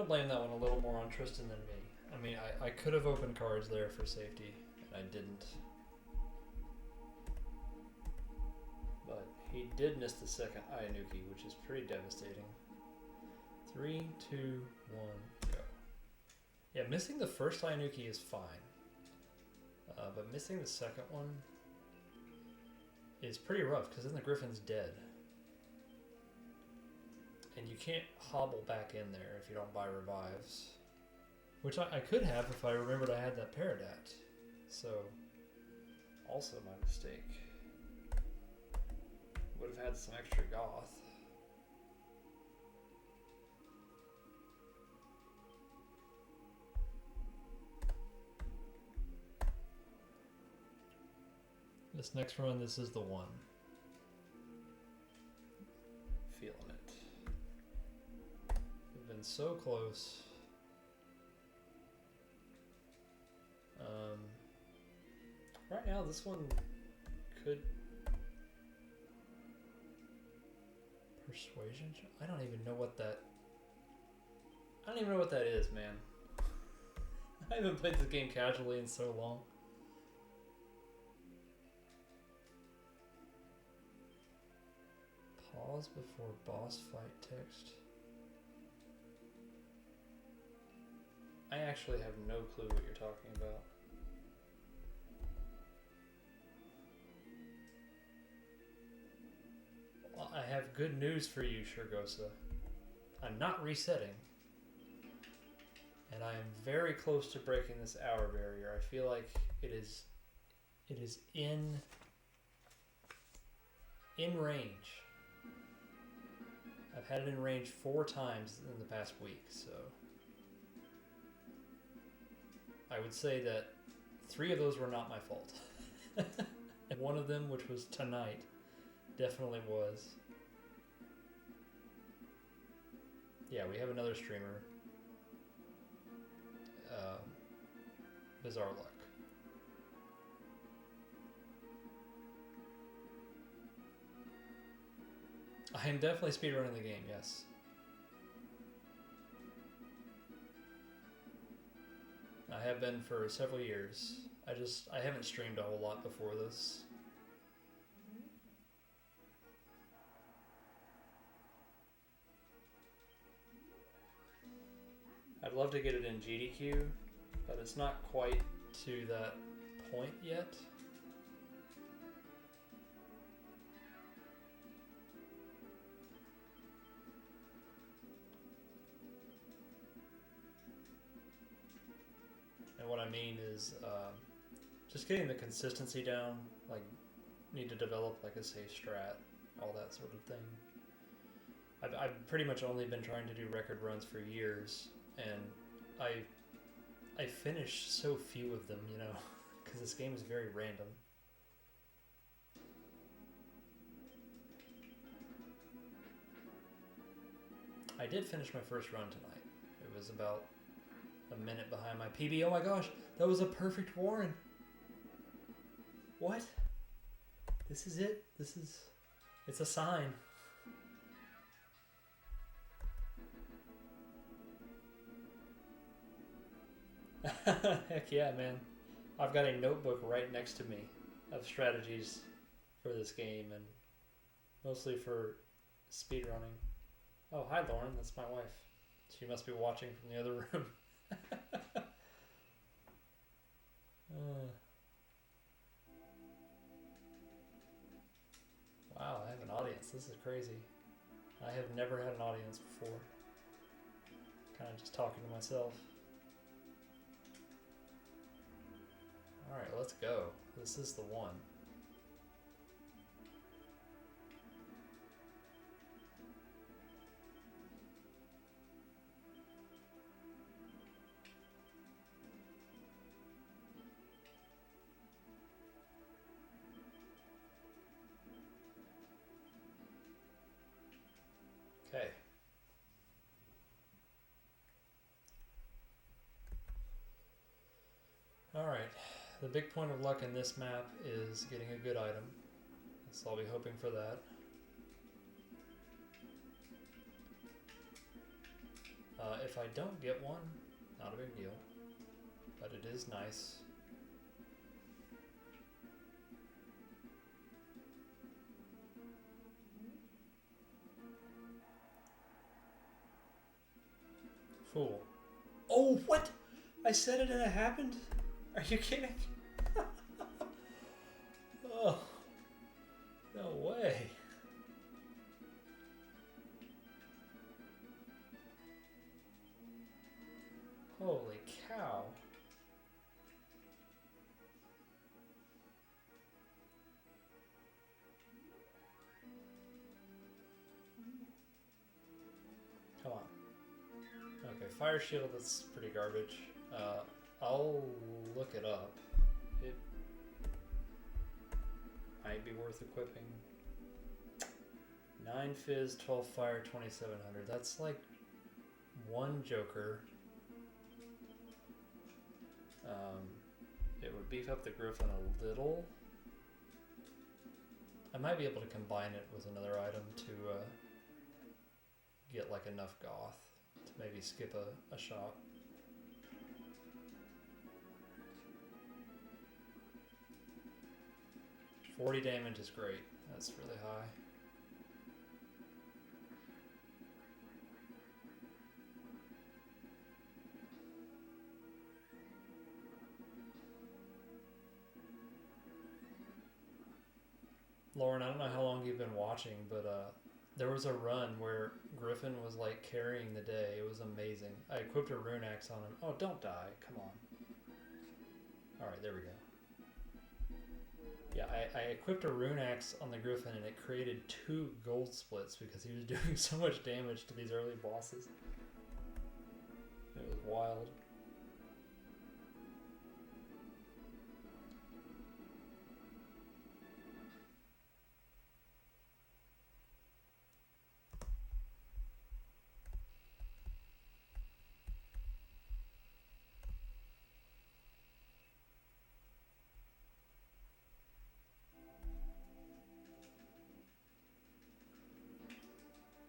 gonna blame that one a little more on Tristan than me. I mean, I could have opened cards there for safety, and I didn't. But he did miss the second Ayanuki, which is pretty devastating. 3, 2, 1, go. Yeah, missing the first Ayanuki is fine. But missing the second one is pretty rough, because then the Griffin's dead. And you can't hobble back in there if you don't buy revives. Which I could have if I remembered I had that Paradat. So, also my mistake. Would have had some extra Goth. This next run, this is the one. Feeling it. We've been so close. Right now, this one could... Persuasion? I don't even know what that... I don't even know what that is, man. I haven't played this game casually in so long. Pause before boss fight text. I actually have no clue what you're talking about. Well, I have good news for you, Shurgosa. I'm not resetting. And I am very close to breaking this hour barrier. I feel like it is in range. I've had it in range 4 times in the past week, so I would say that 3 of those were not my fault. And one of them, which was tonight, definitely was. Yeah, we have another streamer. Bizarre luck. I am definitely speedrunning the game, yes. I have been for several years. I haven't streamed a whole lot before this. I'd love to get it in GDQ, but it's not quite to that point yet. And what I mean is just getting the consistency down, like need to develop like a safe strat, all that sort of thing. I've pretty much only been trying to do record runs for years, and I finished so few of them, you know, because this game is very random. I did finish my first run tonight. It was about a minute behind my PB. Oh my gosh, that was a perfect Warren. What? This is it? It's a sign. Heck yeah, man. I've got a notebook right next to me of strategies for this game, and mostly for speedrunning. Oh, hi Lauren, that's my wife. She must be watching from the other room. Wow, I have an audience. This is crazy. I have never had an audience before. Kind of just talking to myself. Alright, let's go. This is the one. Okay. Alright. The big point of luck in this map is getting a good item. So I'll be hoping for that. If I don't get one, not a big deal, but it is nice. Fool. Oh, what? I said it and it happened? Are you kidding? Oh, no way. Holy cow. Come on. Okay, fire shield, that's pretty garbage. I'll look it up. It might be worth equipping. 9 fizz, 12 fire, 2700. That's like one joker. It would beef up the griffin a little. I might be able to combine it with another item to get like enough goth to maybe skip a shot. $40 damage is great. That's really high. Lauren, I don't know how long you've been watching, but there was a run where Griffin was like carrying the day. It was amazing. I equipped a rune axe on him. Oh, don't die. Come on. Alright, there we go. Yeah, I equipped a rune axe on the Griffin and it created 2 gold splits because he was doing so much damage to these early bosses. It was wild.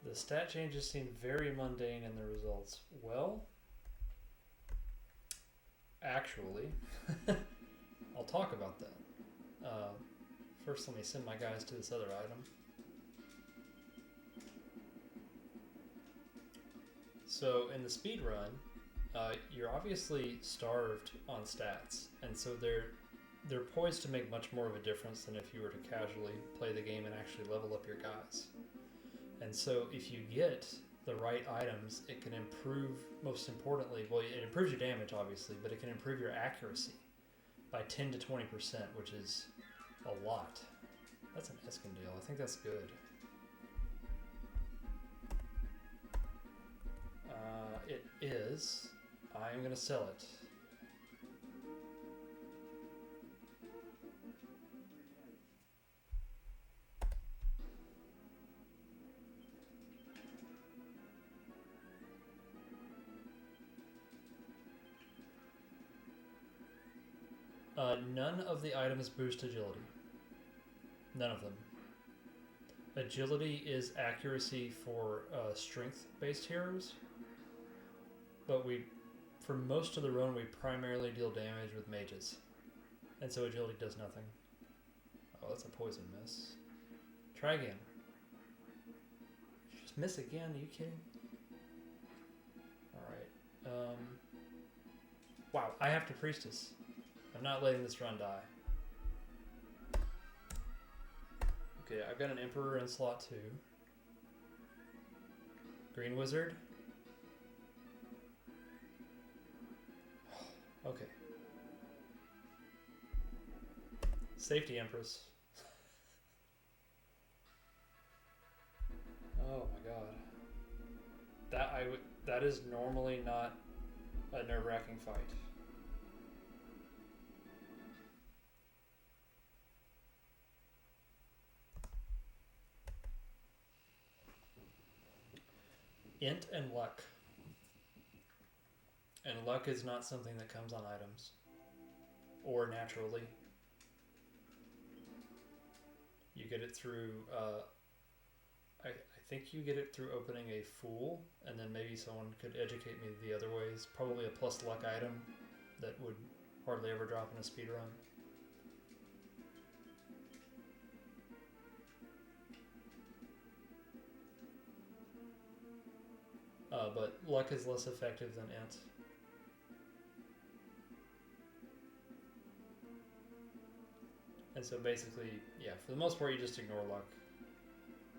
The stat changes seem very mundane in the results. Well, actually, I'll talk about that. First, let me send my guys to this other item. So in the speed run, you're obviously starved on stats, and so they're poised to make much more of a difference than if you were to casually play the game and actually level up your guys. And so if you get the right items, it can improve, most importantly, well, it improves your damage, obviously, but it can improve your accuracy by 10 to 20%, which is a lot. That's an Escondale. I think that's good. It is. I'm going to sell it. None of the items boost agility. None of them. Agility is accuracy for strength-based heroes, but for most of the run, we primarily deal damage with mages, and so agility does nothing. Oh, that's a poison miss. Try again. Just miss again, are you kidding? Alright. Wow, I have to priestess. I'm not letting this run die. Okay, I've got an Emperor in slot 2. Green Wizard. Okay. Safety Empress. Oh my god. That is normally not a nerve-wracking fight. Int and luck. And luck is not something that comes on items. Or naturally. You get it through think you get it through opening a Fool, and then maybe someone could educate me the other ways. Probably a plus luck item that would hardly ever drop in a speedrun. But luck is less effective than int. And so basically, yeah, for the most part, you just ignore luck.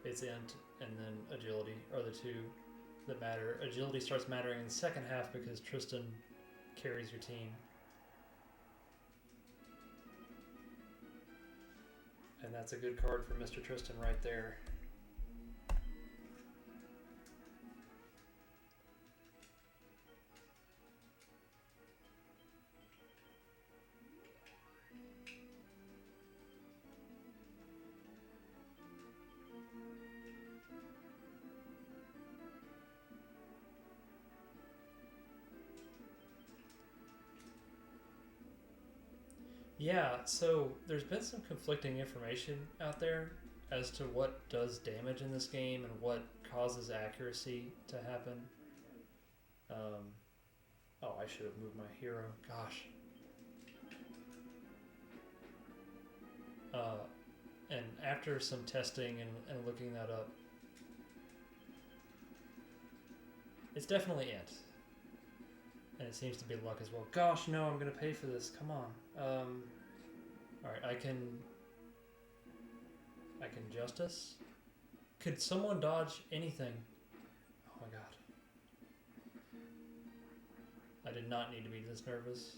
It's int and then agility are the two that matter. Agility starts mattering in the second half because Tristan carries your team. And that's a good card for Mr. Tristan right there. Yeah, so there's been some conflicting information out there as to what does damage in this game and what causes accuracy to happen. Oh, I should have moved my hero. Gosh. And after some testing and looking that up, it's definitely int. And it seems to be luck as well. Gosh, no, I'm going to pay for this. Come on. Alright, I can justice. Could someone dodge anything? Oh my god. I did not need to be this nervous.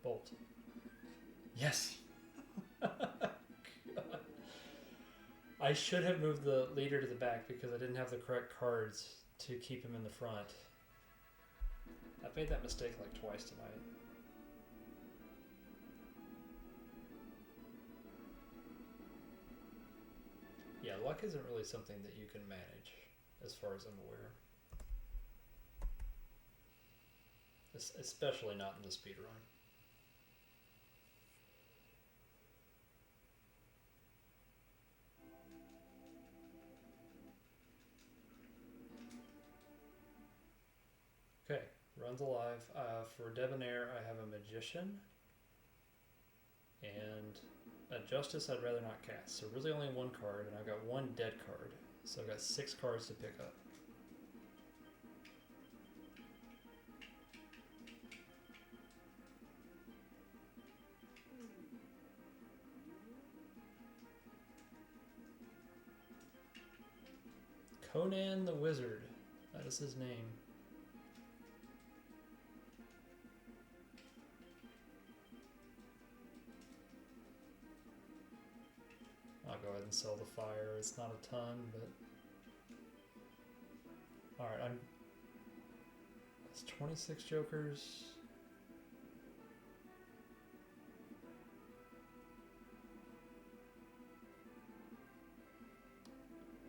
Bolt. Yes! I should have moved the leader to the back because I didn't have the correct cards to keep him in the front. I've made that mistake like twice tonight. Yeah, luck isn't really something that you can manage, as far as I'm aware. Especially not in the speedrun. Okay, runs alive. For Debonair, I have a Magician. And a Justice I'd rather not cast. So really only one card, and I've got one dead card. So I've got 6 cards to pick up. Conan the Wizard. That is his name. I'll go ahead and sell the fire. It's not a ton, but... Alright, That's 26 jokers.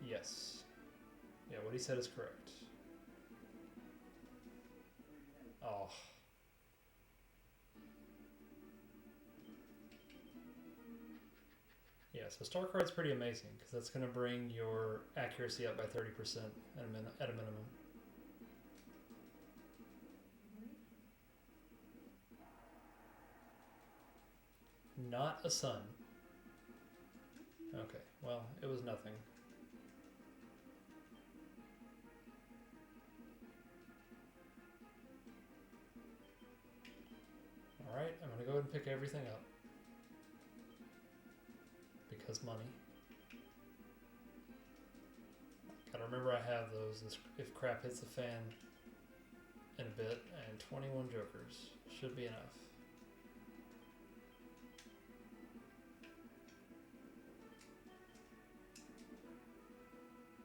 Yes. Yeah, what he said is correct. Oh. Yeah, so star card's pretty amazing because that's going to bring your accuracy up by 30% at a minimum. Not a sun. Okay, well, it was nothing. Alright, I'm going to go ahead and pick everything up. Because money. Gotta remember I have those if crap hits the fan in a bit, and 21 jokers should be enough.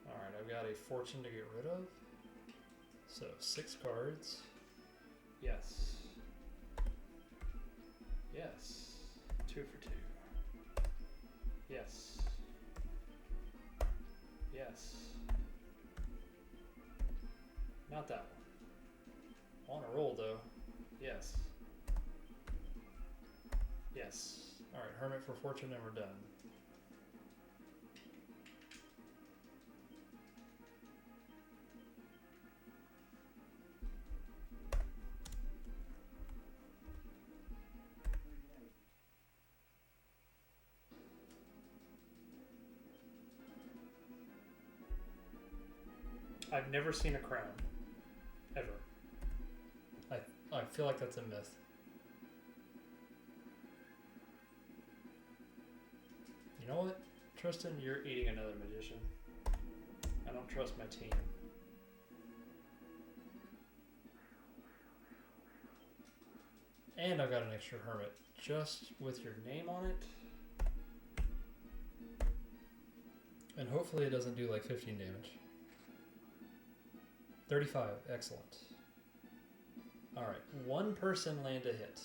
Alright, I've got a fortune to get rid of. So 6 cards. Yes. Yes. 2 for 2. Yes. Yes. Not that one. On a roll though. Yes. Yes. Alright, Hermit for fortune and we're done. I've never seen a crown. Ever. I feel like that's a myth. You know what? Tristan, you're eating another magician. I don't trust my team. And I've got an extra hermit. Just with your name on it. And hopefully it doesn't do like 15 damage. 35. Excellent. Alright. One person land a hit.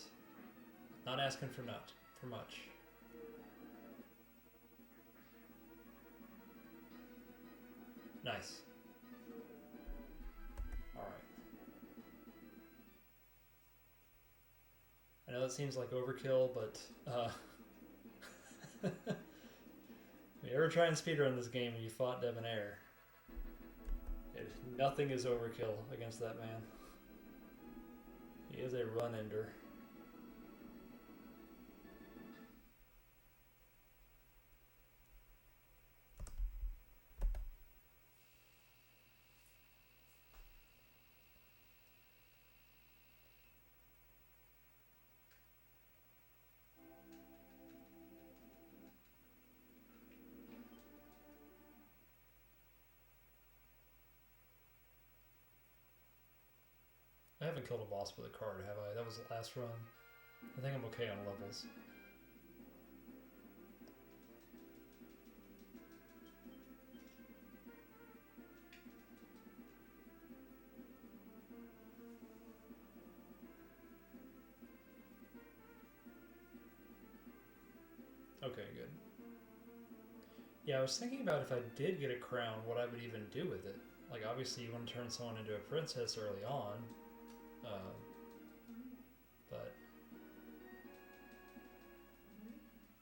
Not asking for much. Nice. Alright. I know that seems like overkill, but if you ever try and speedrun this game and you fought Debonair, nothing is overkill against that man. He is a run ender. I haven't killed a boss with a card, have I? That was the last run. I think I'm okay on levels. Okay, good. Yeah, I was thinking about if I did get a crown, what I would even do with it. Like, obviously you want to turn someone into a princess early on. But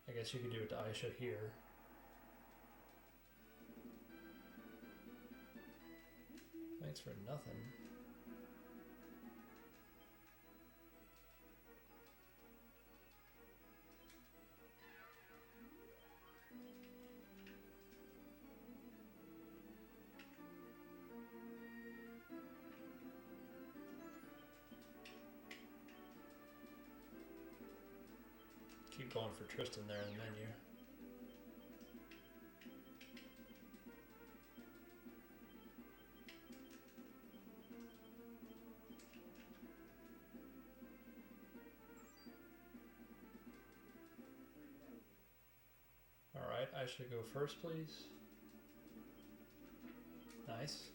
I guess you could do it to Aisha here. Thanks for nothing. Keep going for Tristan there in the menu. Alright, I should go first, please. Nice.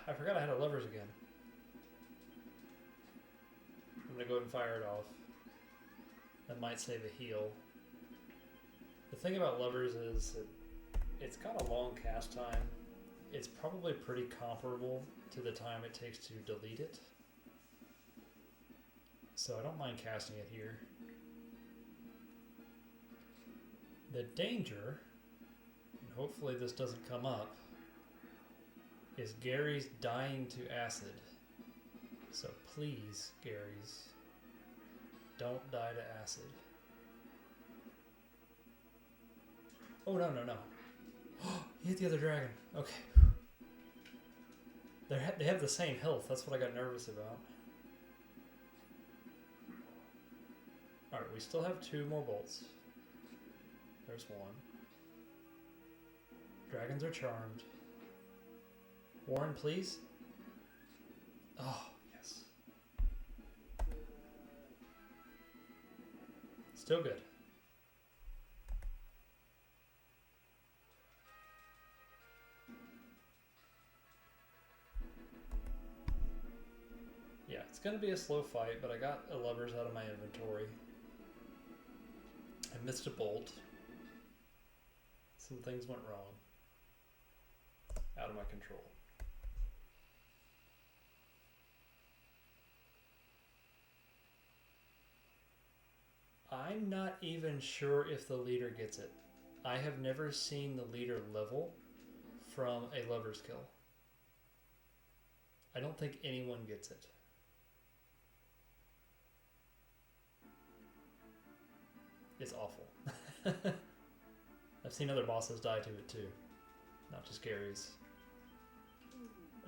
I forgot I had a levers again. I'm gonna go ahead and fire it off. That might save a heal. The thing about levers is it's got a long cast time. It's probably pretty comparable to the time it takes to delete it. So I don't mind casting it here. The danger, and hopefully this doesn't come up, is Gary's dying to acid. So please, Gary's, don't die to acid. Oh, no. He hit the other dragon. Okay. They have the same health. That's what I got nervous about. Alright, we still have 2 more bolts. There's 1. Dragons are charmed. Warren, please. Oh, yes. Still good. gonna be a slow fight, but I got a levers out of my inventory. I missed a bolt. Some things went wrong. Out of my control. I'm not even sure if the leader gets it. I have never seen the leader level from a lever's kill. I don't think anyone gets it. It's awful. I've seen other bosses die to it too. Not just Gary's.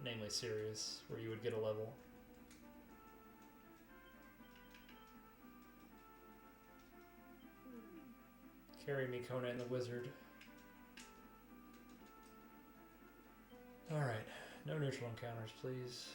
Namely Sirius, where you would get a level. Carry me, Conan the Wizard. Alright, no neutral encounters, please.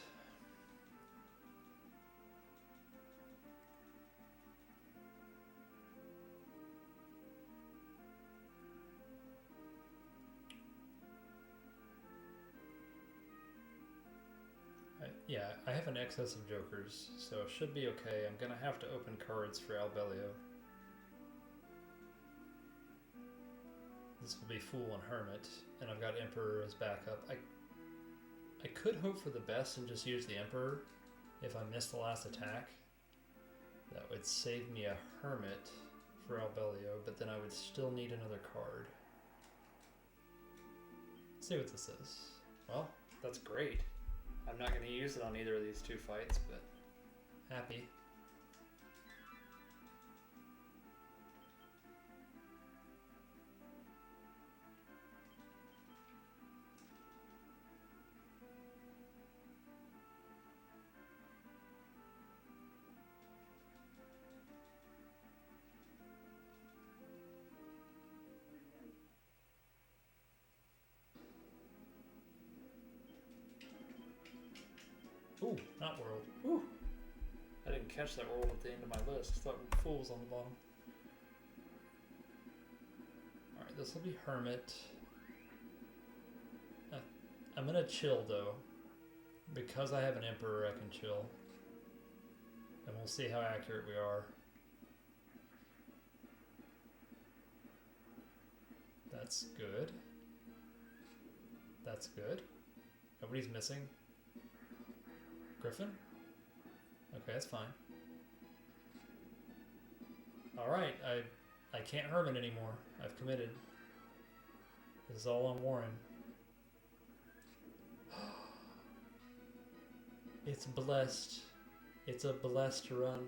Yeah, I have an excess of jokers, so it should be okay. I'm gonna have to open cards for Albelio. This will be Fool and Hermit, and I've got Emperor as backup. I could hope for the best and just use the Emperor if I miss the last attack. That would save me a Hermit for Albelio, but then I would still need another card. Let's see what this is. Well, that's great. I'm not going to use it on either of these two fights, but happy. Ooh, not world. Ooh. I didn't catch that world at the end of my list. I thought Fool was on the bottom. Alright, this will be Hermit. I'm gonna chill though. Because I have an Emperor, I can chill. And we'll see how accurate we are. That's good. That's good. Nobody's missing. Griffin? Okay, that's fine. Alright, I can't Hermit anymore. I've committed. This is all on Warren. It's blessed. It's a blessed run.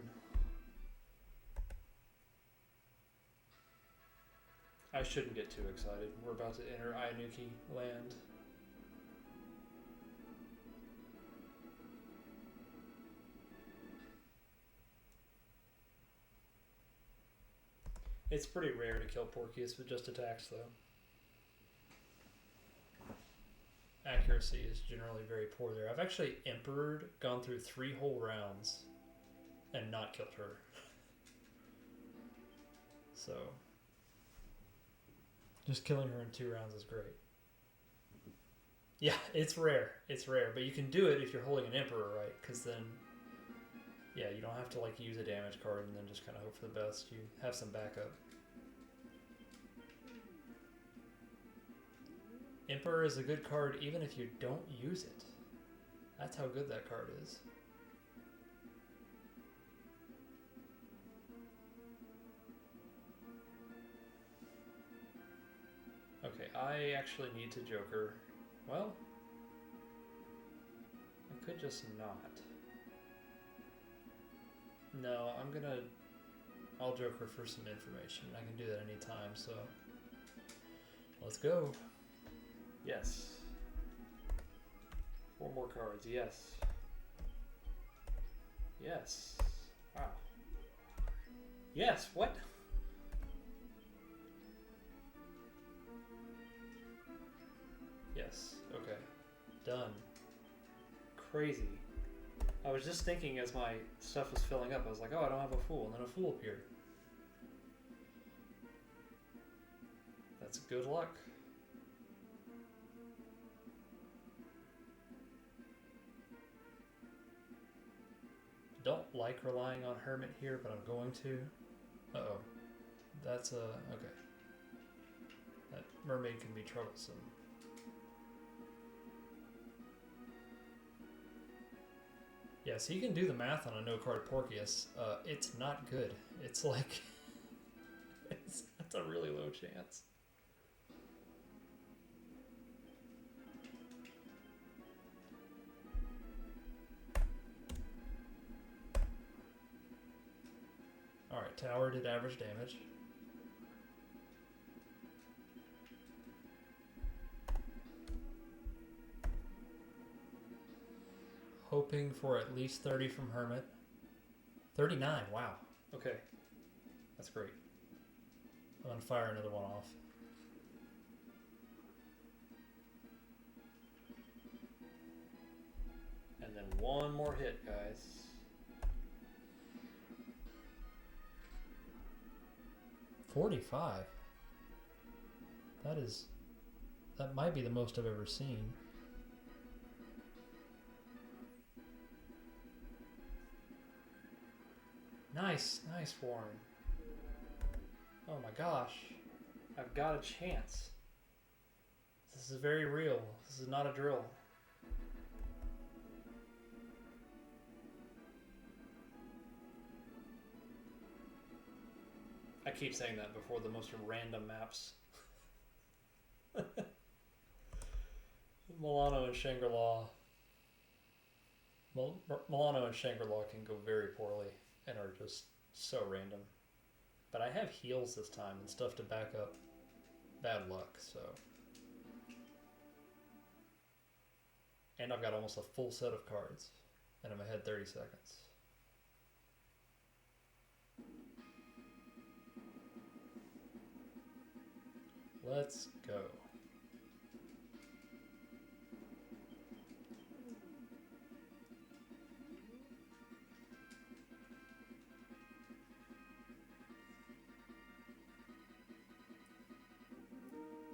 I shouldn't get too excited. We're about to enter Ayanuki land. It's pretty rare to kill Porcius with just attacks, though. Accuracy is generally very poor there. I've actually Emperored, gone through 3 whole rounds, and not killed her. So, just killing her in 2 rounds is great. Yeah, it's rare. It's rare, but you can do it if you're holding an Emperor, right? Because then, yeah, you don't have to like use a damage card and then just kind of hope for the best. You have some backup. Emperor is a good card even if you don't use it. That's how good that card is. Okay, I actually need to Joker. Well, I could just not. No, I'll Joker for some information. I can do that anytime, so let's go. Yes. 4 more cards, yes. Yes. Wow. Yes, what? Yes, okay. Done. Crazy. I was just thinking as my stuff was filling up, I was like, oh, I don't have a Fool, and then a Fool appeared. That's good luck. Don't like relying on Hermit here, but I'm going to. Uh-oh. That's okay. That mermaid can be troublesome. Yeah, so you can do the math on a no-card Porcius. It's not good. It's like... that's a really low chance. Alright, tower did average damage. Hoping for at least 30 from Hermit. 39, wow. Okay. That's great. I'm gonna fire another one off. And then one more hit, guys. $45. That might be the most I've ever seen. Nice, nice Warren. Oh my gosh. I've got a chance. This is very real. This is not a drill. I keep saying that before the most random maps. Milano and Shangri-La. Milano and Shangri-La can go very poorly and are just so random. But I have heals this time and stuff to back up bad luck, so. And I've got almost a full set of cards, and I'm ahead 30 seconds. Let's go.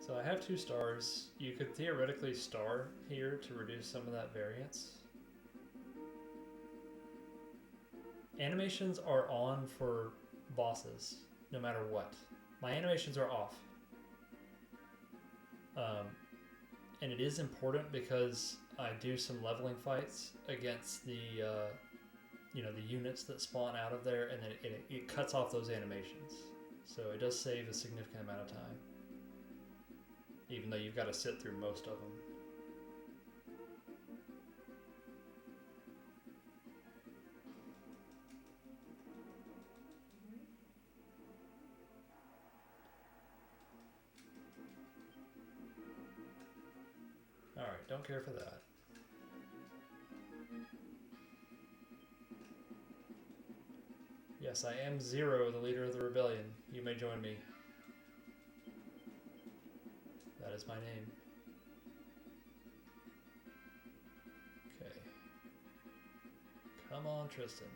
So I have 2 stars. You could theoretically star here to reduce some of that variance. Animations are on for bosses, no matter what. My animations are off. And it is important because I do some leveling fights against the, the units that spawn out of there, and then it cuts off those animations. So it does save a significant amount of time, even though you've got to sit through most of them. Alright, don't care for that. Yes, I am Zero, the leader of the rebellion. You may join me. That is my name. Okay. Come on, Tristan.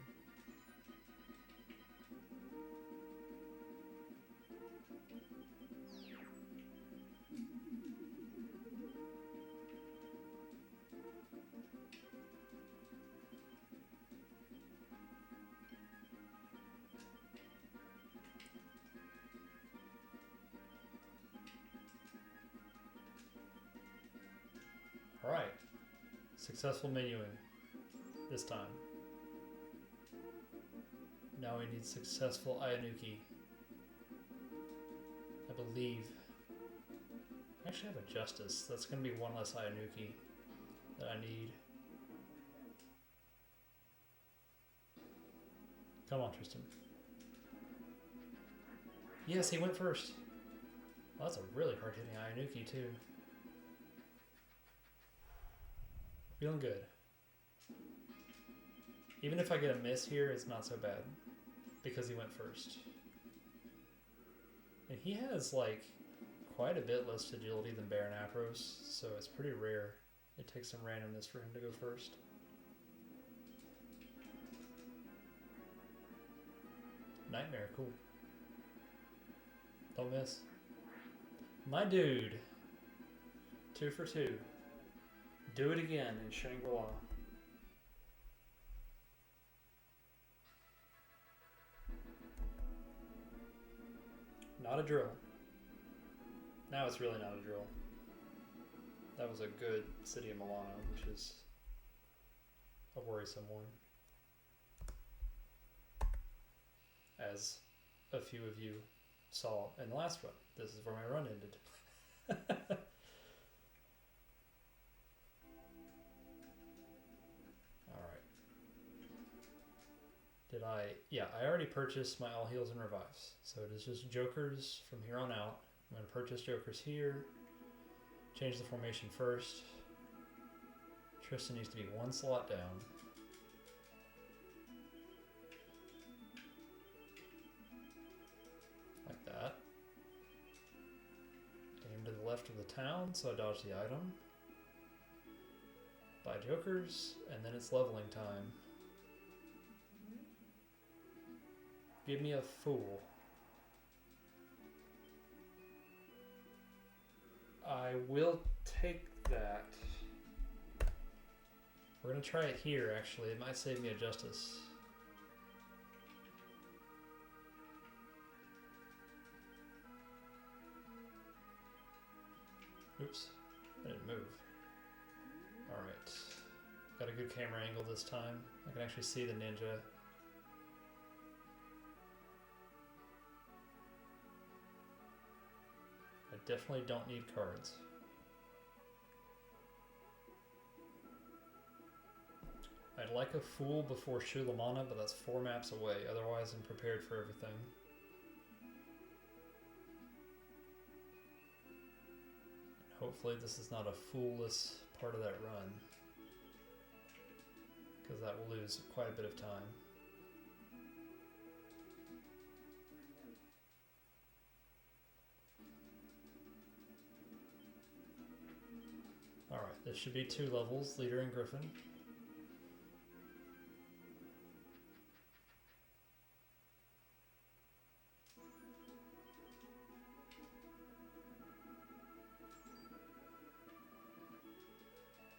Alright. Successful menuing. This time. Now we need successful Ayanuki. I believe. I actually have a Justice. That's going to be one less Ayanuki that I need. Come on, Tristan. Yes, he went first. Well, that's a really hard-hitting Ayanuki, too. Feeling good. Even if I get a miss here, it's not so bad. Because he went first. And he has, like, quite a bit less agility than Baron Apros, so it's pretty rare. It takes some randomness for him to go first. Nightmare, cool. Don't miss. My dude. 2 for 2. Do it again in Shangri-La. Not a drill. Now it's really not a drill. That was a good City of Milano, which is a worrisome one. As a few of you saw in the last run. This is where my run ended. Alright. Did I... Yeah, I already purchased my all heals and revives. So it is just jokers from here on out. I'm going to purchase jokers here. Change the formation first. Tristan needs to be one slot down. Like that. Aim to the left of the town, so I dodge the item. Buy jokers, and then it's leveling time. Give me a fool. I will take that. We're going to try it here, actually. It might save me a justice. Oops. I didn't move. Alright. Got a good camera angle this time. I can actually see the ninja. I definitely don't need cards. I'd like a fool before Shulamana, but that's 4 maps away. Otherwise, I'm prepared for everything. Hopefully this is not a foolless part of that run, because that will lose quite a bit of time. Alright, this should be 2 levels, Leader and Griffin.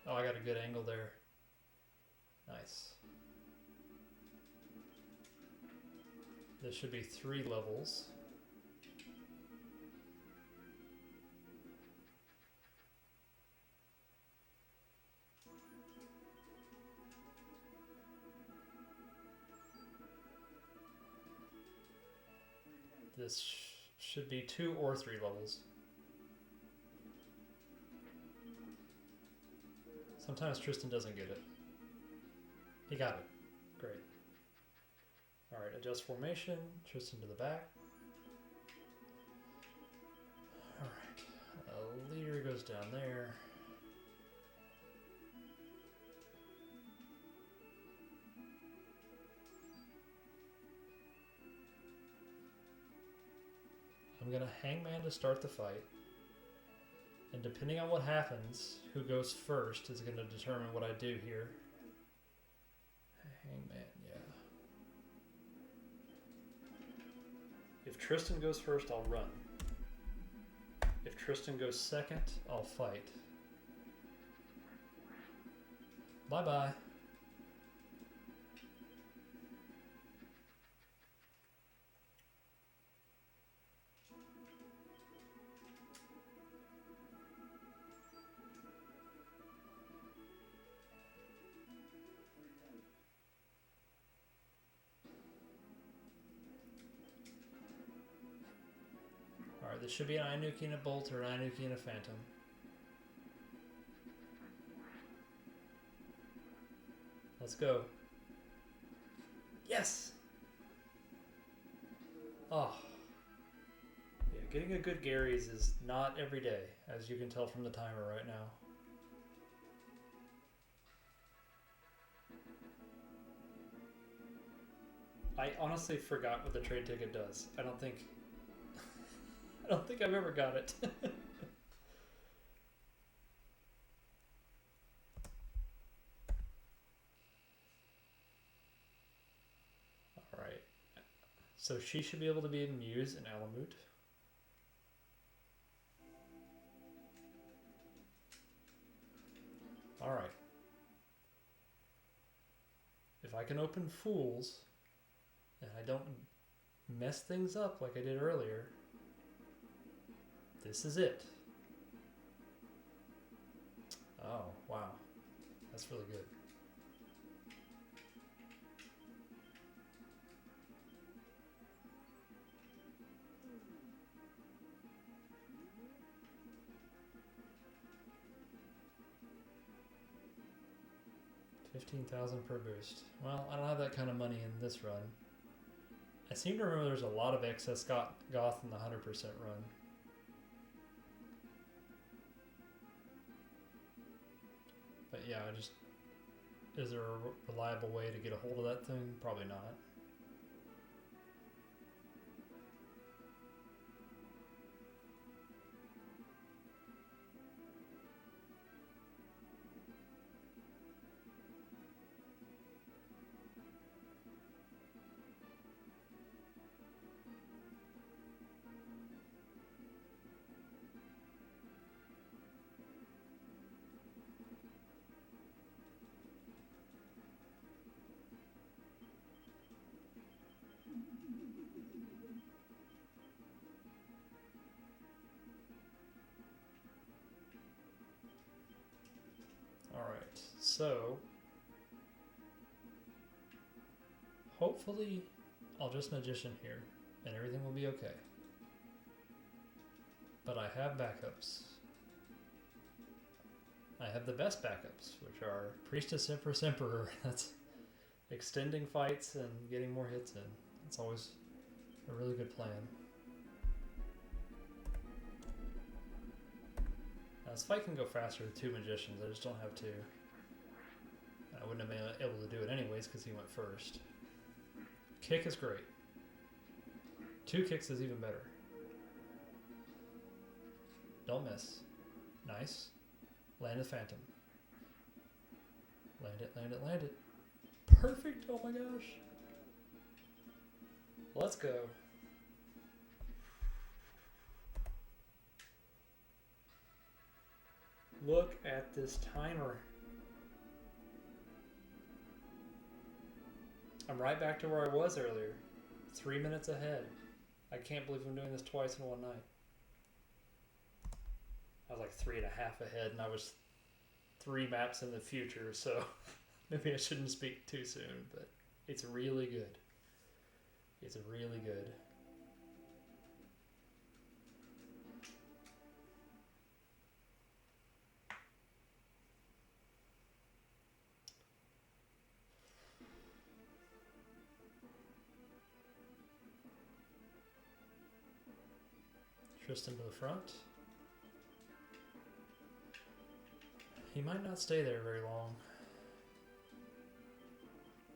Oh, I got a good angle there. Nice. This should be 3 levels. This should be 2 or 3 levels. Sometimes Tristan doesn't get it. He got it. Great. Alright, adjust formation. Tristan to the back. Alright. Leader goes down there. I'm gonna Hangman to start the fight. And depending on what happens, who goes first is going to determine what I do here. Hangman, yeah. If Tristan goes first, I'll run. If Tristan goes second, I'll fight. Bye-bye. Alright, this should be an Inuki and a Bolt or an Inuki and a Phantom. Let's go. Yes! Oh. Yeah, getting a good Gary's is not every day, as you can tell from the timer right now. I honestly forgot what the trade ticket does. I don't think I've ever got it. Alright. So she should be able to be a Muse and Alamut. Alright. If I can open Fools, and I don't mess things up like I did earlier, This is it. Oh, wow. That's really good. $15,000 per boost. Well, I don't have that kind of money in this run. I seem to remember there's a lot of excess goth in the 100% run. But yeah, is there a reliable way to get a hold of that thing? Probably not. Alright, so hopefully I'll just magician here and everything will be okay. But I have backups. I have the best backups, which are Priestess, Empress, Emperor. That's extending fights and getting more hits in. It's always a really good plan. Now, this fight can go faster with 2 magicians. I just don't have 2. I wouldn't have been able to do it anyways because he went first. Kick is great. 2 kicks is even better. Don't miss. Nice. Land the phantom. Land it, land it, land it. Perfect! Oh my gosh. Let's go. Look at this timer. I'm right back to where I was earlier. 3 minutes ahead. I can't believe I'm doing this twice in one night. I was like 3.5 ahead, and I was 3 maps in the future, so maybe I shouldn't speak too soon, but it's really good. It's really good. Tristan to the front. He might not stay there very long.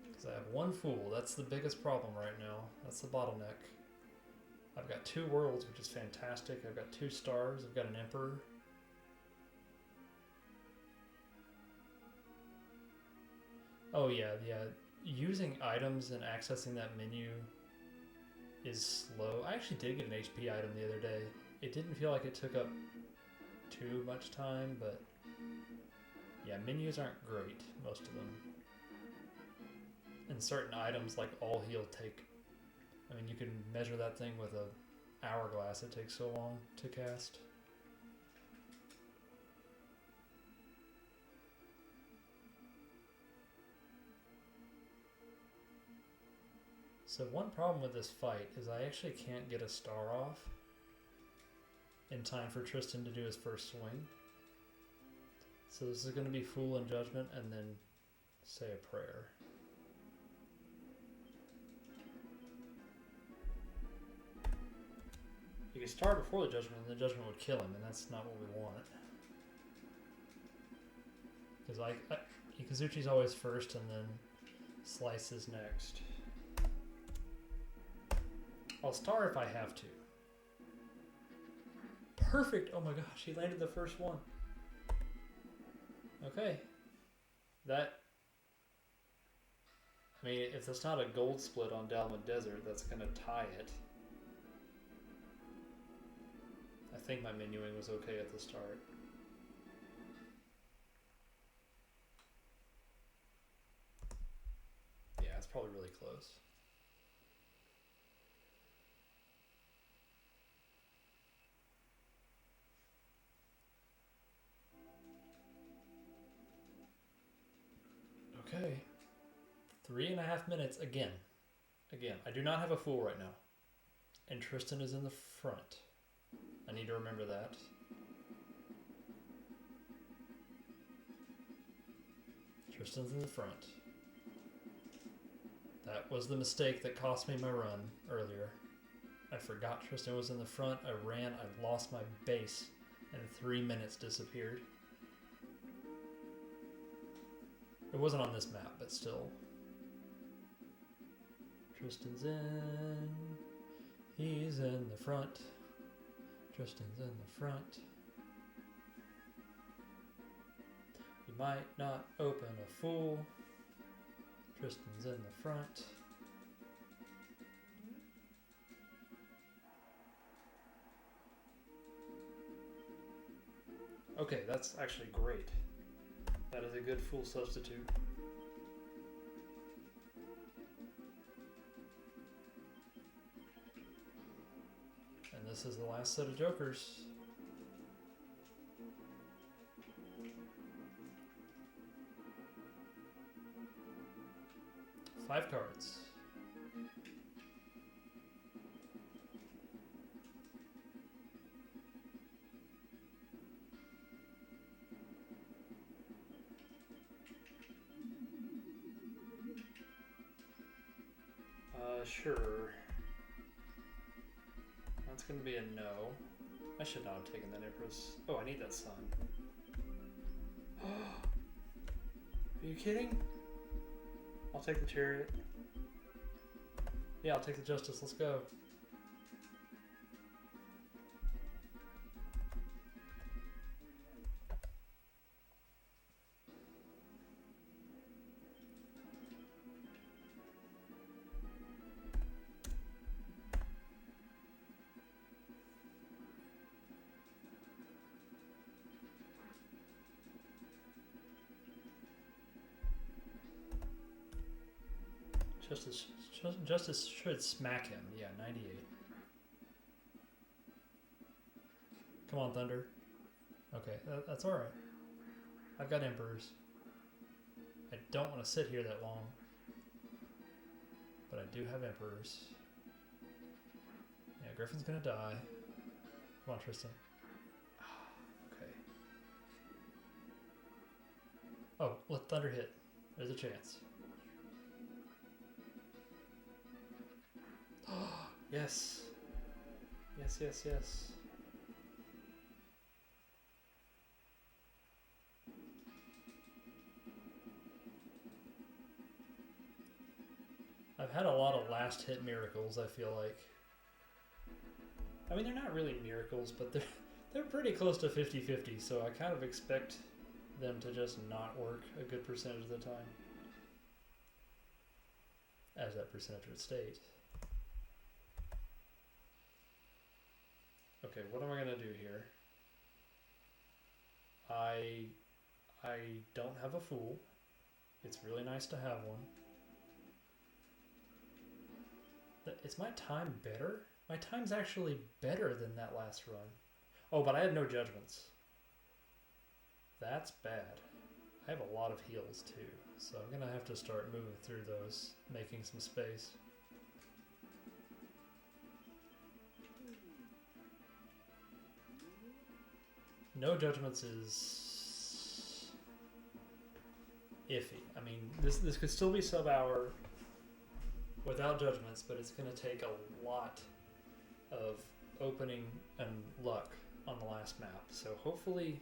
Because I have 1 fool. That's the biggest problem right now. That's the bottleneck. I've got 2 worlds, which is fantastic. I've got 2 stars. I've got an emperor. Oh yeah. Using items and accessing that menu is slow. I actually did get an HP item the other day. It didn't feel like it took up too much time, but yeah, menus aren't great, most of them. And certain items like all heal take, I mean, you can measure that thing with a hourglass. It takes so long to cast. So one problem with this fight is I actually can't get a star off in time for Tristan to do his first swing. So this is going to be Fool and Judgment and then say a prayer. You can start before the Judgment and the Judgment would kill him, and that's not what we want. Because Ikazuchi's always first and then Slice is next. I'll star if I have to. Perfect! Oh my gosh, he landed the first one. Okay. That... I mean, if that's not a gold split on Dalma Desert, that's going to tie it. I think my menuing was okay at the start. Yeah, it's probably really close. 3.5 minutes again. Again, I do not have a fool right now. And Tristan is in the front. I need to remember that. Tristan's in the front. That was the mistake that cost me my run earlier. I forgot Tristan was in the front. I ran, I lost my base, and 3 minutes disappeared. It wasn't on this map, but still. Tristan's in. He's in the front. Tristan's in the front. You might not open a fool. Tristan's in the front. Okay, that's actually great. That is a good fool substitute. And this is the last set of jokers. Five cards. Sure. That's gonna be a no. I should not have taken that Empress. Oh, I need that sun. Are you kidding? I'll take the Chariot. Yeah, I'll take the Justice. Let's go. Justice should smack him. Yeah, 98. Come on, Thunder. Okay, that's alright. I've got Emperors. I don't want to sit here that long. But I do have Emperors. Yeah, Griffin's gonna die. Come on, Tristan. Okay. Oh, let Thunder hit. There's a chance. Yes. Yes, yes, yes. I've had a lot of last hit miracles, I feel like. I mean, they're not really miracles, but they're pretty close to 50-50, so I kind of expect them to just not work a good percentage of the time. As that percentage would state. Okay, what am I gonna do here? I don't have a fool. It's really nice to have one. Is my time better? My time's actually better than that last run. Oh, but I have no judgments. That's bad. I have a lot of heals too, so I'm gonna have to start moving through those, making some space. No judgments is iffy. I mean, this could still be sub-hour without judgments, but it's going to take a lot of opening and luck on the last map. So hopefully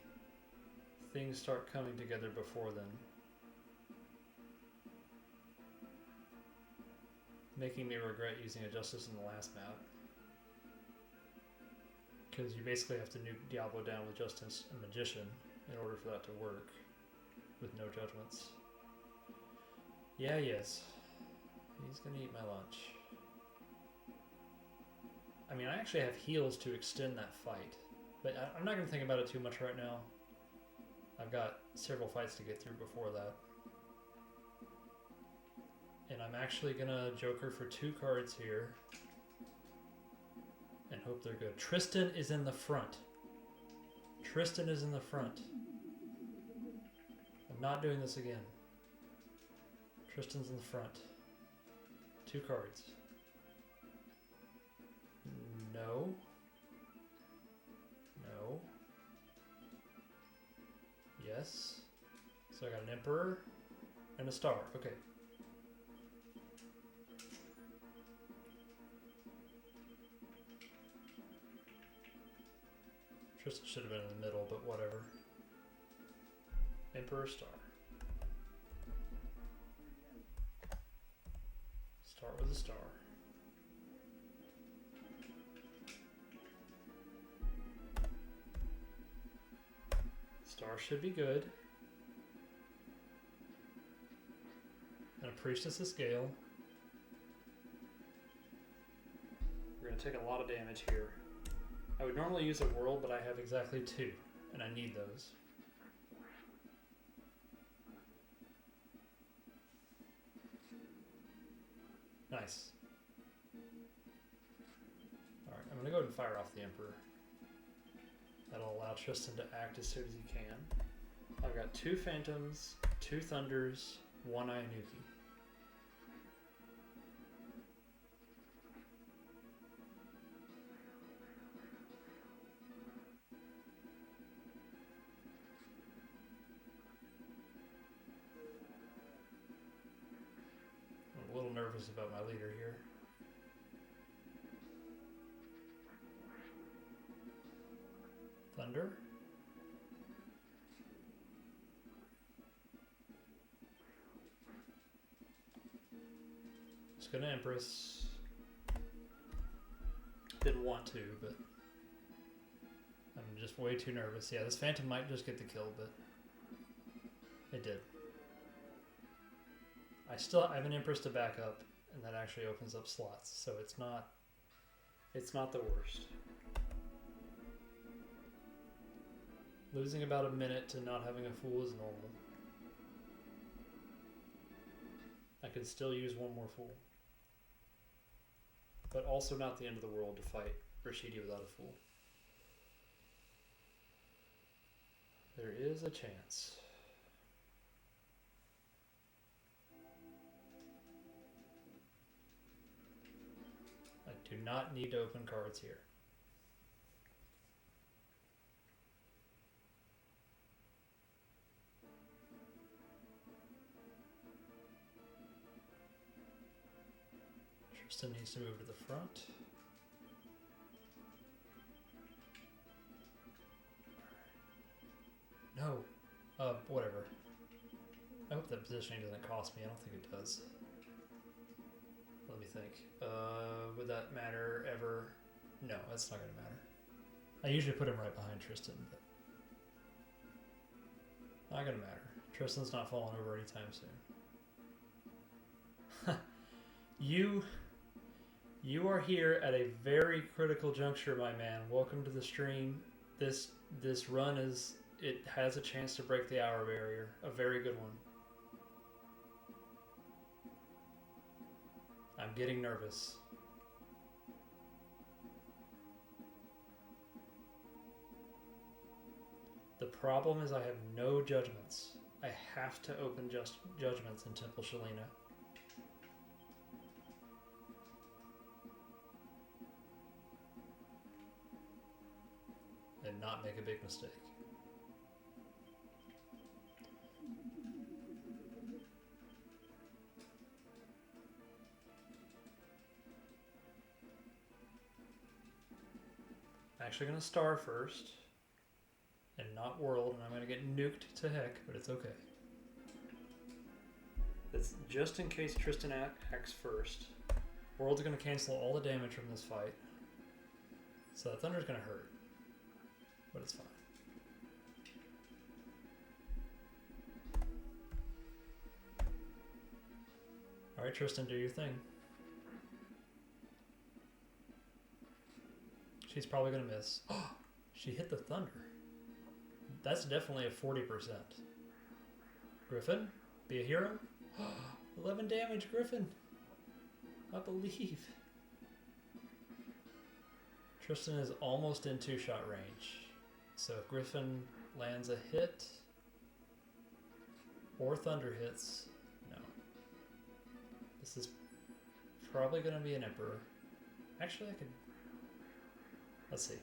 things start coming together before then. Making me regret using a Justice in the last map. Because you basically have to nuke Diablo down with Justice and Magician in order for that to work with no judgments. Yeah, he is. He's gonna eat my lunch. I mean, I actually have heals to extend that fight, but I'm not gonna think about it too much right now. I've got several fights to get through before that. And I'm actually gonna Joker for 2 cards here. And hope they're good. Tristan is in the front. Tristan is in the front. I'm not doing this again. Tristan's in the front. 2 cards. No. No. Yes. So I got an Emperor and a star. Okay. Tristan should have been in the middle, but whatever. Emperor, star. Start with a star. Star should be good. And a Priestess of Scale. We're going to take a lot of damage here. I would normally use a world, but I have exactly 2, and I need those. Nice. Alright, I'm going to go ahead and fire off the Emperor. That'll allow Tristan to act as soon as he can. I've got 2 Phantoms, 2 Thunders, 1 Ionuki. I'm a little nervous about my leader here. Thunder. Just gonna Empress. Didn't want to, but I'm just way too nervous. Yeah, this Phantom might just get the kill, but it did. I have an Empress to back up, and that actually opens up slots, so it's not the worst. Losing about a minute to not having a Fool is normal. I could still use 1 more Fool. But also not the end of the world to fight Rashidi without a Fool. There is a chance. I do not need to open cards here. Tristan needs to move to the front. No. Whatever. I hope that positioning doesn't cost me. I don't think it does. Let me think. Would that matter ever? No, that's not going to matter. I usually put him right behind Tristan, but not going to matter. Tristan's not falling over anytime soon. You are here at a very critical juncture, my man. Welcome to the stream. This run has a chance to break the hour barrier. A very good one. I'm getting nervous. The problem is I have no judgments. I have to open judgments in Temple Shalina. And not make a big mistake. I'm actually going to star first and not world, and I'm going to get nuked to heck, but it's okay. That's just in case Tristan acts first. World's going to cancel all the damage from this fight. So that Thunder's going to hurt. But it's fine. Alright, Tristan, do your thing. She's probably going to miss. Oh, she hit the Thunder. That's definitely a 40%. Griffin, be a hero. 11 damage, Griffin. I believe. Tristan is almost in 2-shot range. So if Griffin lands a hit or Thunder hits, no. This is probably going to be an Emperor. Actually, I could... Let's see.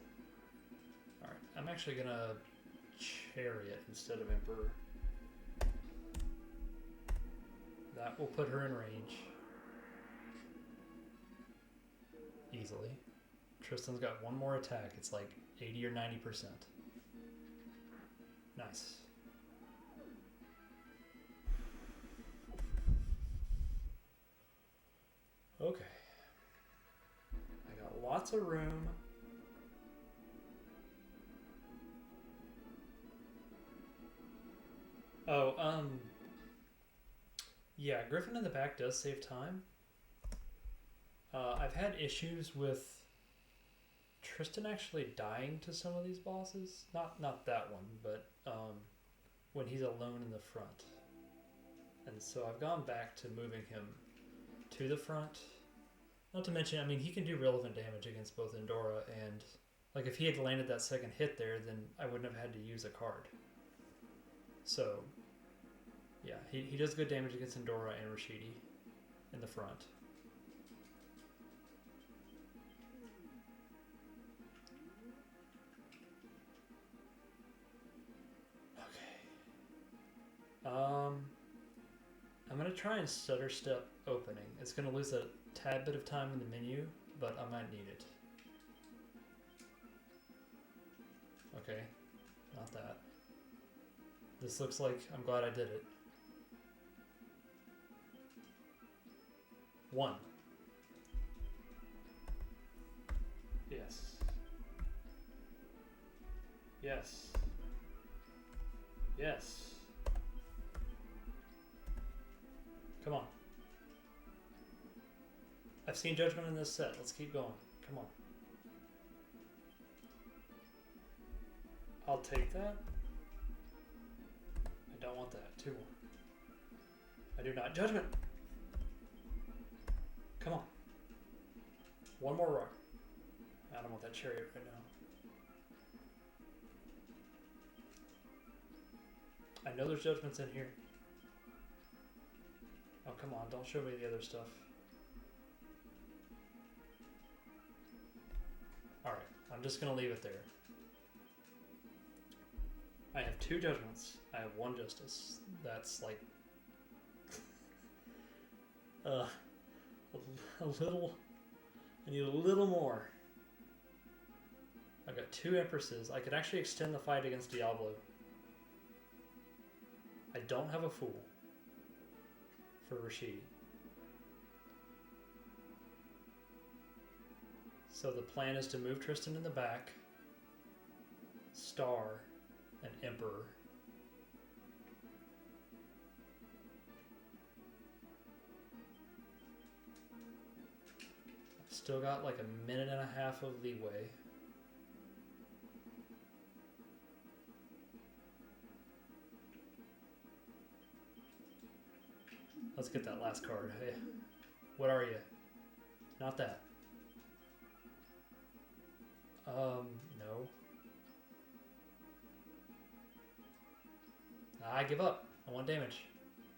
Alright, I'm actually going to Chariot instead of Emperor. That will put her in range. Easily. Tristan's got one more attack. It's like 80 or 90%. Nice. Okay. I got lots of room. Oh, yeah, Griffin in the back does save time. I've had issues with Tristan actually dying to some of these bosses. Not that one, but when he's alone in the front. And so I've gone back to moving him to the front. Not to mention, I mean, he can do relevant damage against both Endora and... Like, if he had landed that second hit there, then I wouldn't have had to use a card. So, yeah, he does good damage against Endora and Rashidi in the front. I'm going to try and stutter step opening. It's going to lose a tad bit of time in the menu, but I might need it. Okay, not that. This looks like I'm glad I did it. 1. Yes. Yes. Yes. Come on. I've seen Judgment in this set. Let's keep going. Come on. I'll take that. I don't want that. 2 more. I do not. Judgment! Come on. 1 more rock. I don't want that chariot right now. I know there's judgments in here. Oh, come on. Don't show me the other stuff. Alright. I'm just going to leave it there. I have 2 judgments. I have 1 justice. That's like... a little... I need a little more. I've got 2 empresses. I could actually extend the fight against Diablo. I don't have a fool for Rashidi. So the plan is to move Tristan in the back, Star, and Emperor. I've still got like a minute and a half of leeway. Let's get that last card. Hey, what are you? Not that. No. I give up. I want damage.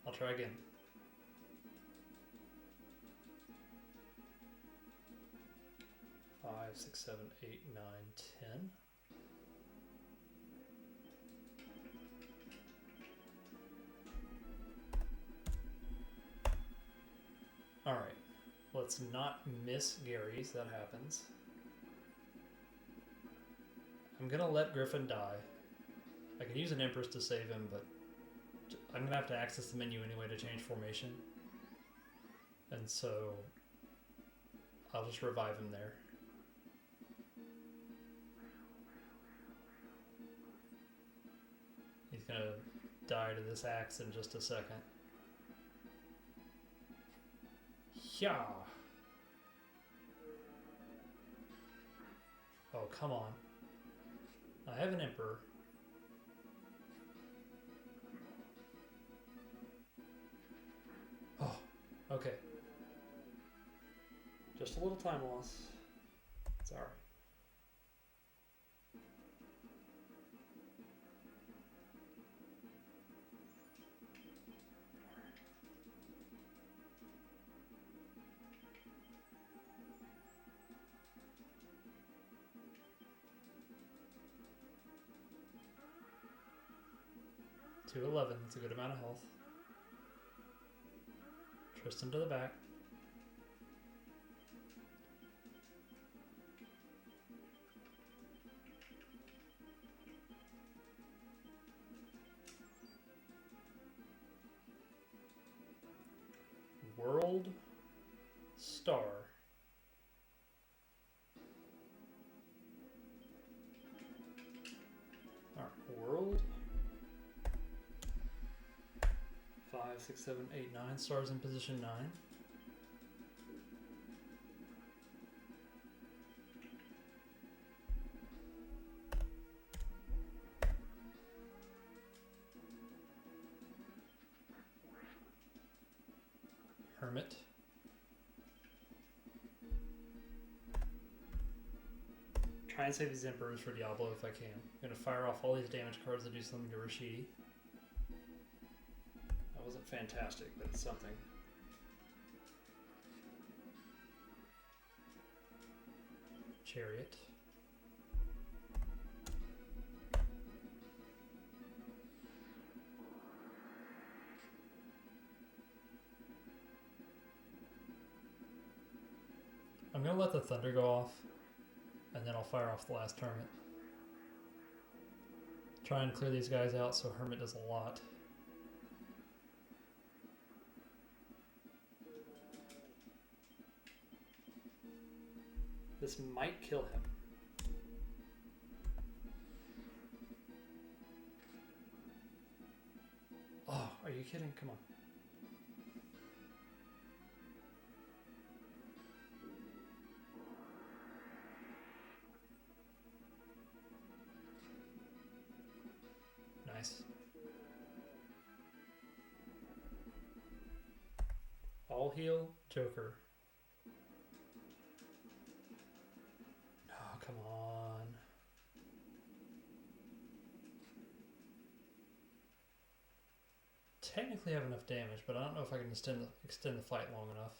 I'll try again. Five, 6, 7, 8, 9, 10. Alright. Let's not miss Gary's. That happens. I'm gonna let Griffin die. I can use an Empress to save him, but I'm gonna have to access the menu anyway to change formation. And so I'll just revive him there. He's gonna die to this axe in just a second. Yeah. Oh, come on. I have an Emperor. Oh, okay. Just a little time loss. It's alright. 211. That's a good amount of health. Tristan to the back. World Star. Alright, world. 5, 6, 7, 8, 9. Stars in position 9. Hermit. Try and save these Emperors for Diablo if I can. I'm going to fire off all these damage cards that do something to Rashidi. That wasn't fantastic, but it's something. Chariot. I'm going to let the thunder go off, and then I'll fire off the last Hermit. Try and clear these guys out so Hermit does a lot. This might kill him. Oh, are you kidding? Come on. Nice. All heal, Joker. Oh, come on. Technically have enough damage, but I don't know if I can extend the fight long enough.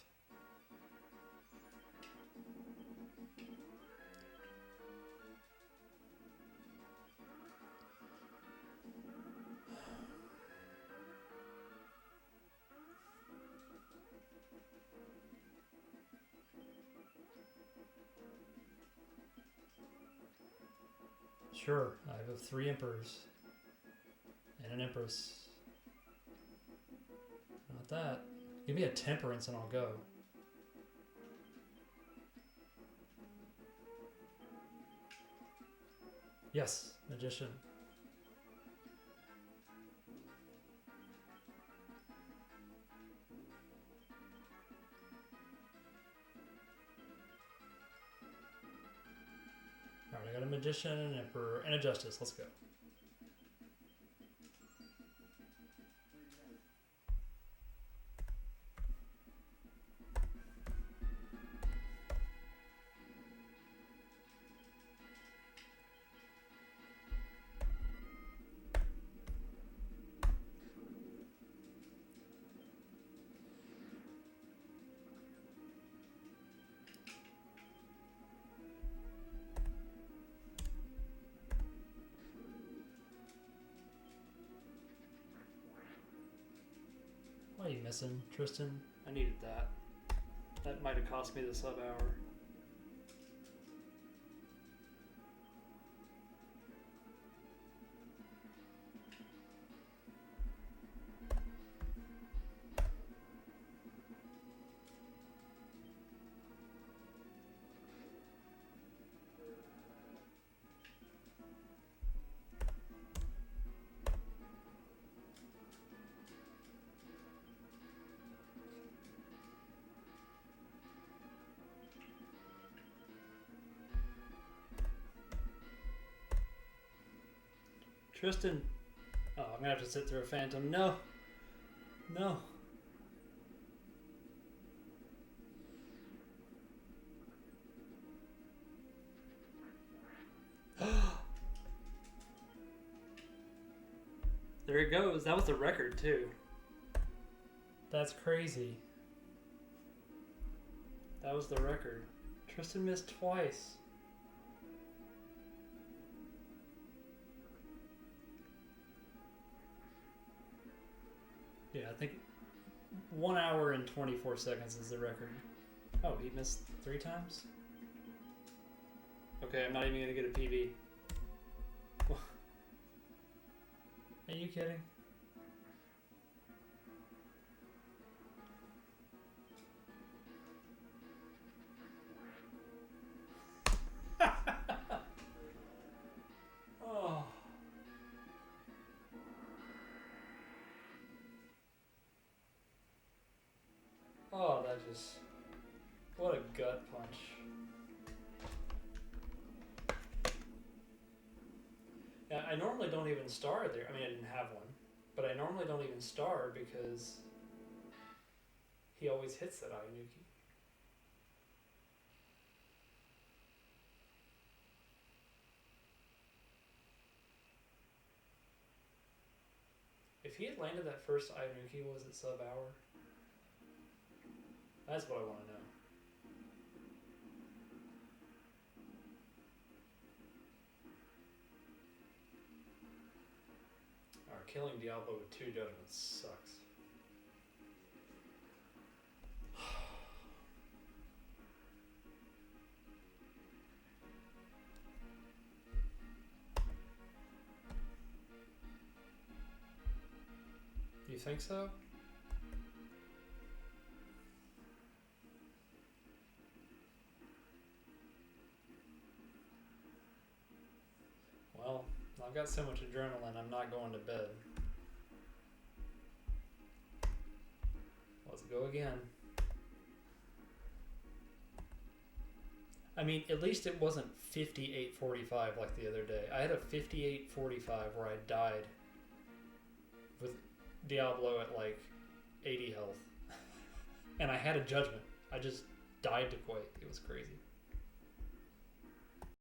Sure, I have 3 Emperors and an Empress. Not that. Give me a Temperance and I'll go. Yes, Magician. Alright, I got a Magician, an Emperor, and a Justice. Let's go. Why are you missing, Tristan? I needed that. That might have cost me the sub-hour. Tristan. Oh, I'm gonna have to sit through a Phantom. No. No. There it goes. That was the record, too. That's crazy. That was the record. Tristan missed twice. Yeah, I think 1 hour and 24 seconds is the record. Oh, he missed 3 times? Okay, I'm not even gonna get a PB. Are you kidding? Oh. Oh, that just... What a gut punch. Yeah, I normally don't even star there. I mean, I didn't have one. But I normally don't even star because he always hits that Ayanuki. If he had landed that first Ayanuki, was it sub-hour? That's what I want to know. Alright, killing Diablo with 2 judgments sucks. You think so? Well, I've got so much adrenaline, I'm not going to bed. Let's go again. I mean, at least it wasn't 58:45 like the other day. I had a 58:45 where I died with Diablo at like 80 health. And I had a judgment. I just died to Quake. It was crazy.